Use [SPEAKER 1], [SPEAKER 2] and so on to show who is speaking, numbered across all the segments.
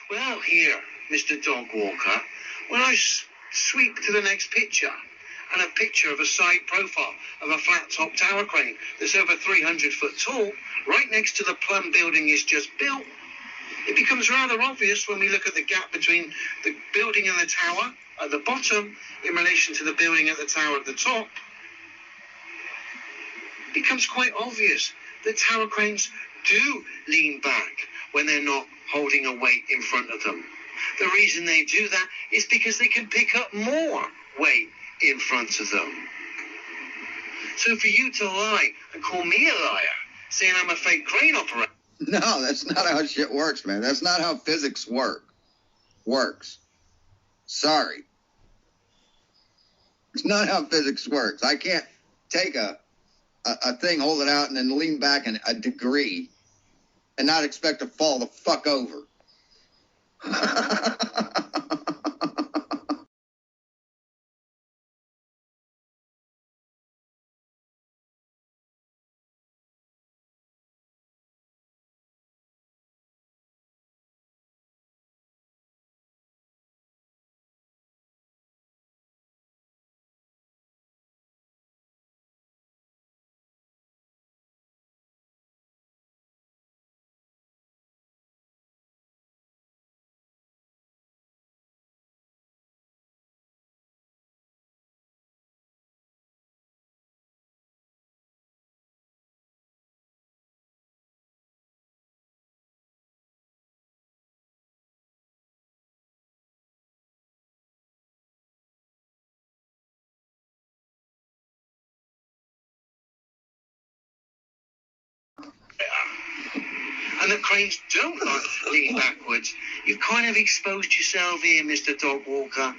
[SPEAKER 1] Well, here, Mr. Dog Walker, when I sweep to the next picture, and a picture of a side profile of a flat-top tower crane that's over 300 foot tall, right next to the plum building is just built, it becomes rather obvious when we look at the gap between the building and the tower at the bottom in relation to the building at the tower at the top. It becomes quite obvious that tower cranes do lean back when they're not holding a weight in front of them. The reason they do that is because they can pick up more weight in front of them. So for you to lie and call me a liar, saying I'm a fake crane operator...
[SPEAKER 2] No, that's not how shit works, man. That's not how physics works. Sorry. It's not how physics works. I can't take a thing, hold it out, and then lean back in a degree and not expect to fall the fuck over.
[SPEAKER 1] And the cranes don't lean backwards. You've kind of exposed yourself here, Mr. Dog Walker.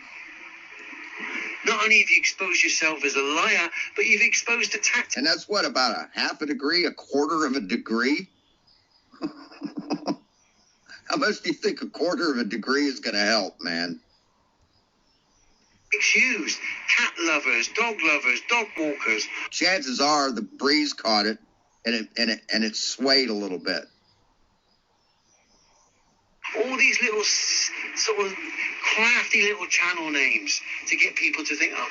[SPEAKER 1] Not only have you exposed yourself as a liar, but you've exposed a tactic.
[SPEAKER 2] And that's what, about a half a degree, a quarter of a degree? How much do you think a quarter of a degree is going to help, man?
[SPEAKER 1] Used. Cat lovers, dog walkers.
[SPEAKER 2] Chances are the breeze caught it and it swayed a little bit.
[SPEAKER 1] All these little sort of crafty little channel names to get people to think, oh,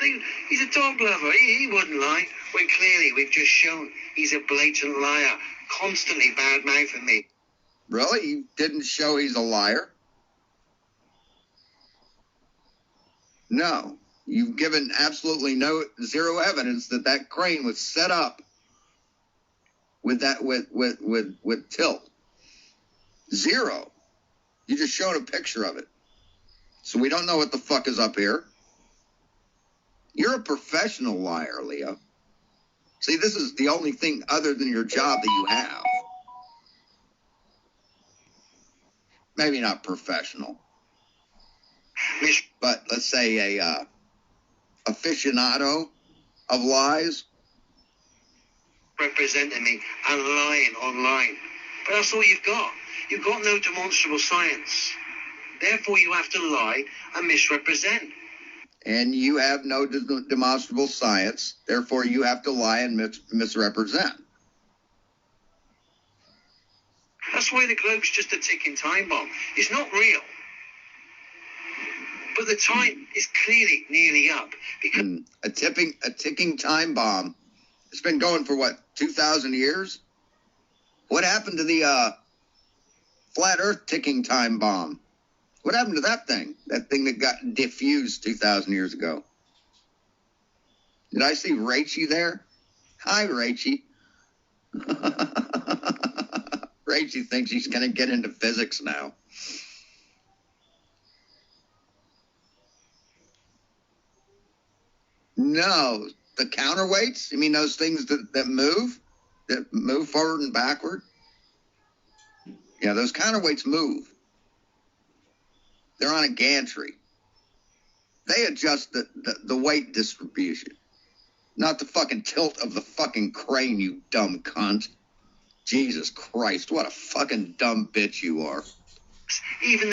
[SPEAKER 1] he's a dog lover. He wouldn't lie. When clearly we've just shown he's a blatant liar, constantly bad-mouthing me.
[SPEAKER 2] Really? You didn't show he's a liar? No. You've given absolutely zero evidence that crane was set up with tilt. Zero. You just showed a picture of it. So we don't know what the fuck is up here. You're a professional liar, Leo. See, this is the only thing other than your job that you have. Maybe not professional. But let's say a aficionado of lies.
[SPEAKER 1] Representing me and lying online. But that's all you've got. You've got no demonstrable science. Therefore, you have to lie and misrepresent.
[SPEAKER 2] And you have no demonstrable science. Therefore, you have to lie and misrepresent.
[SPEAKER 1] That's why the globe's just a ticking time bomb. It's not real. But the time is clearly nearly up. Because
[SPEAKER 2] a ticking time bomb. It's been going for, 2,000 years? What happened to the flat Earth ticking time bomb? What happened to that thing? That thing that got diffused 2,000 years ago. Did I see Rachie there? Hi, Rachie. Rachie thinks he's going to get into physics now. No. The counterweights? You mean those things that move? That move forward and backward? Yeah, those counterweights move. They're on a gantry. They adjust the weight distribution. Not the fucking tilt of the fucking crane, you dumb cunt. Jesus Christ, what a fucking dumb bitch you are.
[SPEAKER 1] even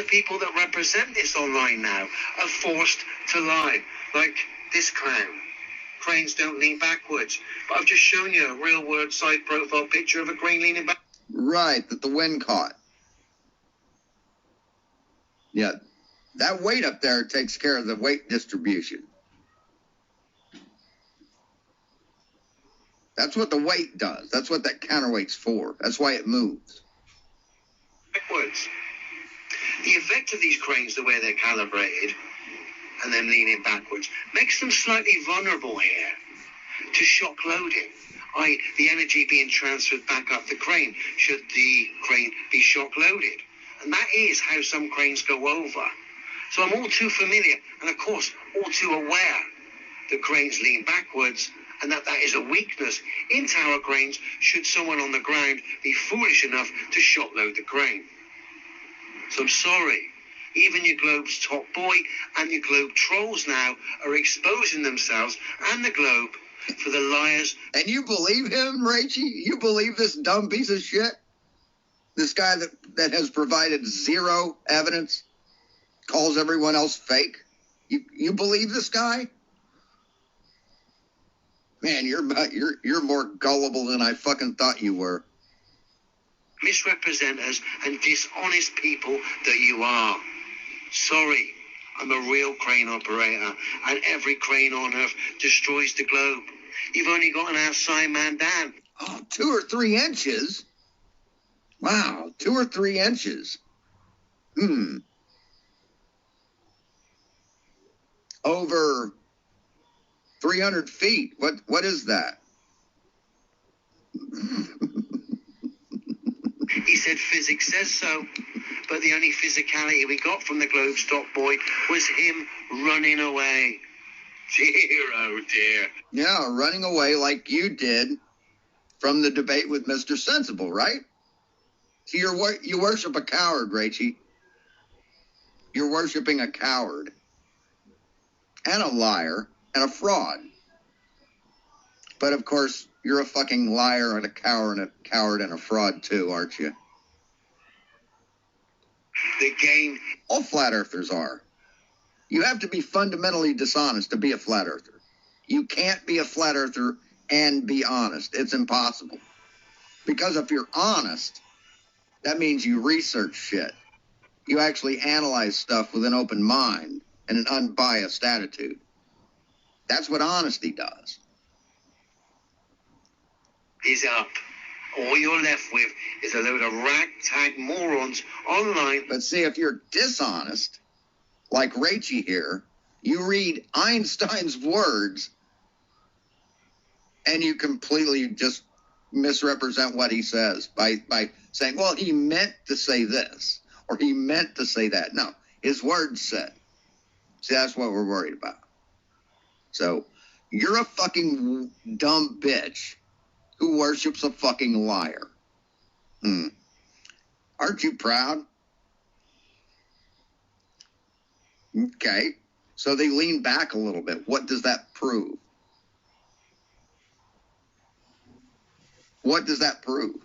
[SPEAKER 1] people that represent this online now are forced to lie. Like this clown. Cranes don't lean backwards. But I've just shown you a real world side profile picture of a crane leaning back.
[SPEAKER 2] Right, that the wind caught. Yeah, that weight up there takes care of the weight distribution. That's what the weight does. That's what that counterweight's for. That's why it moves.
[SPEAKER 1] Backwards. The effect of these cranes, the way they're calibrated, and then leaning backwards, makes them slightly vulnerable here to shock loading, i.e. the energy being transferred back up the crane should the crane be shock loaded. And that is how some cranes go over. So I'm all too familiar, and of course, all too aware that cranes lean backwards, and that is a weakness in tower cranes should someone on the ground be foolish enough to shock load the crane. So I'm sorry. Even your Globe's top boy and your Globe trolls now are exposing themselves and the Globe for the liars.
[SPEAKER 2] And you believe him, Rachie? You believe this dumb piece of shit? This guy that has provided zero evidence, calls everyone else fake? You believe this guy? Man, you're more gullible than I fucking thought you were.
[SPEAKER 1] Misrepresenters and dishonest people that you are. Sorry, I'm a real crane operator, and every crane on Earth destroys the globe. You've only got an outside man down.
[SPEAKER 2] Oh, 2 or 3 inches? Wow, 2 or 3 inches. Over 300 feet. What is that?
[SPEAKER 1] He said physics says so, but the only physicality we got from the Globe's top boy was him running away. Dear, oh dear.
[SPEAKER 2] Yeah, running away like you did from the debate with Mr. Sensible, right? See, you worship a coward, Rachie. You're worshiping a coward and a liar and a fraud. But of course, you're a fucking liar and a coward and a fraud too, aren't you?
[SPEAKER 1] The game.
[SPEAKER 2] All flat earthers are. You have to be fundamentally dishonest to be a flat earther. You can't be a flat earther and be honest. It's impossible. Because if you're honest, that means you research shit. You actually analyze stuff with an open mind and an unbiased attitude. That's what honesty does.
[SPEAKER 1] Is up. All you're left with is a load of ragtag morons online.
[SPEAKER 2] But see, if you're dishonest, like Rachie here, you read Einstein's words and you completely just misrepresent what he says by saying, well, he meant to say this or he meant to say that. No, his words said. See, that's what we're worried about. So you're a fucking dumb bitch who worships a fucking liar. Aren't you proud? Okay, so they lean back a little bit. What does that prove? What does that prove?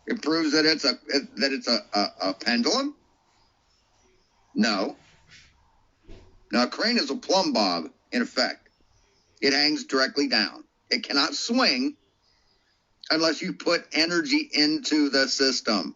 [SPEAKER 2] It proves that it's a pendulum? No. Now, a crane is a plumb bob, in effect. It hangs directly down. It cannot swing unless you put energy into the system.